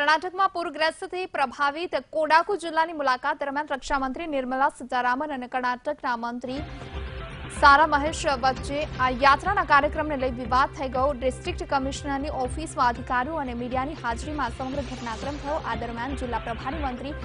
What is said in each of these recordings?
कर्नाटकમાં પૂરગ્રસ્તથી પ્રભાવિત કોડાગુ જિલ્લાની મુલાકાત દરમિયાન રક્ષા મંત્રી નિર્મલા સીતારામન અને કર્ણાટકના મંત્રી સારા મહેશ વચ્ચે આ યાત્રાના કાર્યક્રમને લઈ વિવાદ થઈ ગયો। ડિસ્ટ્રિક્ટ કમિશનરની ઓફિસમાં અધિકારીઓ અને મીડિયાની હાજરીમાં સમગ્ર ઘટનાક્રમ થયો। આ દરમિયાન જિલ્લા પ્રભારી મંત્રી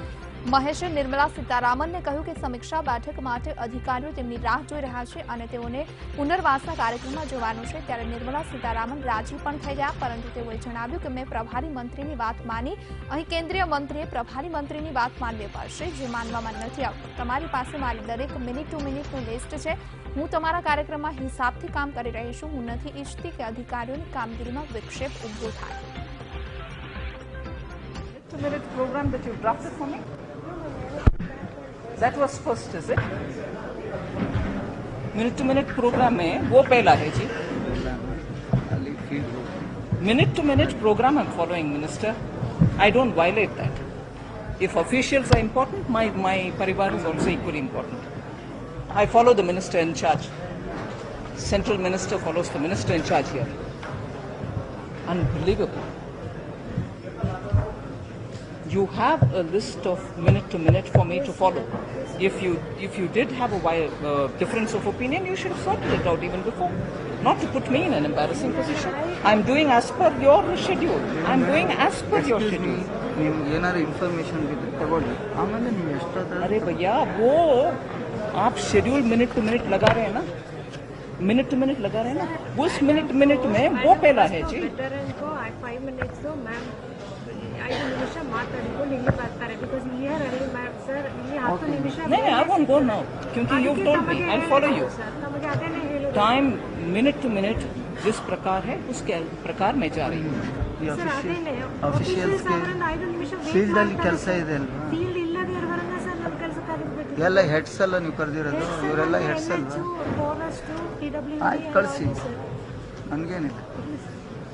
મહેશે નિર્મલા સીતારામનને કહ્યું કે સમીક્ષા બેઠક માટે અધિકારીઓ તેમની રાહ જોઈ રહ્યા છે અને તેઓને પુનર્વાસના કાર્યક્રમમાં જવાનું છે। ત્યારે નિર્મલા સીતારામન રાજી પણ થઈ ગયા, પરંતુ તેઓએ જણાવ્યું કે મેં પ્રભારી મંત્રીની વાત માની। અહીં કેન્દ્રીય મંત્રીએ પ્રભારી મંત્રીની વાત માનવી પડશે, જે માનવામાં નથી આવતું। તમારી પાસે મારી દરેક મિનિટ ટુ મિનિટનું લિસ્ટ છે। હું તમારા કાર્યક્રમમાં હિસાબથી કામ કરી રહી છું। હું નથી ઈચ્છતી કે અધિકારીઓની કામગીરીમાં વિક્ષેપ ઊભો થાય। Minute program that you drafted for me? That was first, is it? Minute to minute program में वो पहला है जी। Minute to minute program I'm following, Minister. I don't violate that. If officials are important, my parivar is also equally important. I follow the minister in charge. Central minister follows the minister in charge here. Unbelievable. You have a list of minute to minute for me to follow. If you did have a difference of opinion, you should have sorted it out even before. Not to put me in an embarrassing position. I'm doing as per your schedule. I'm doing as per your schedule. Information भी तगोड़ी आमेले ನೀವು ಎಷ್ಟದ अरे भैया वो आप schedule minute to minute लगा रहे हैं ना, मिनट टू मिनट लगा रहे हैं ना, उस मिनट में वो पहला है जी। 5 minutes मैम 5 ನಿಮಿಷ ಮಾತಾಡಿಕೊಂಡು ಇಲ್ಲಿ ಬರ್ತಾರೆ because here ಅಲ್ಲಿ ಸರ್ ಇಲ್ಲಿ 10 ನಿಮಿಷ नहीं, I won't go now क्योंकि you told me I'll follow you। ನಮಗೆ ಅದೇನೇ ಹೇಳೋದು टाइम मिनट टू मिनट जिस प्रकार है उसके प्रकार मैं जा रही हूँ। ಸರ್ ಅದೇನೇ ಆಫೀಷಿಯಲ್ಸ್ ಗೆ 5 ನಿಮಿಷ ಫೀಲ್ಡ್ ಅಲ್ಲಿ ಕೆಲಸ ಇದೆ ಅಲ್ವಾ, ಫೀಲ್ಡ್ ಇಲ್ಲದೆ ಇರೋರನ್ನ ಸರ್ ನಮ್ಮ ಕೆಲಸಕ್ಕೆ ಆಗಬೇಕು ಎಲ್ಲ ಹೆಡ್ಸ್ ಎಲ್ಲ ನೀವು ಕರೆದಿರೋದು, ಇವರೆಲ್ಲ ಹೆಡ್ಸ್ ಅಲ್ವಾ? ಫಾರೆಸ್ಟ್ ಟಿಡಬ್ಲ್ಯೂ ಆಯ್ತು ಕಳಿಸಿ, ನನಗೇನಿಲ್ಲ।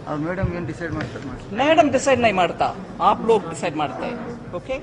ಅವ್ರು ಮೇಡಮ್ ಏನು ಡಿಸೈಡ್ ಮಾಡ್ತಾರೆ ಮಾಡಿ। मैडम डिसाइड नहीं मारता, आप लोग डिसाइड मारते हैं। ओके।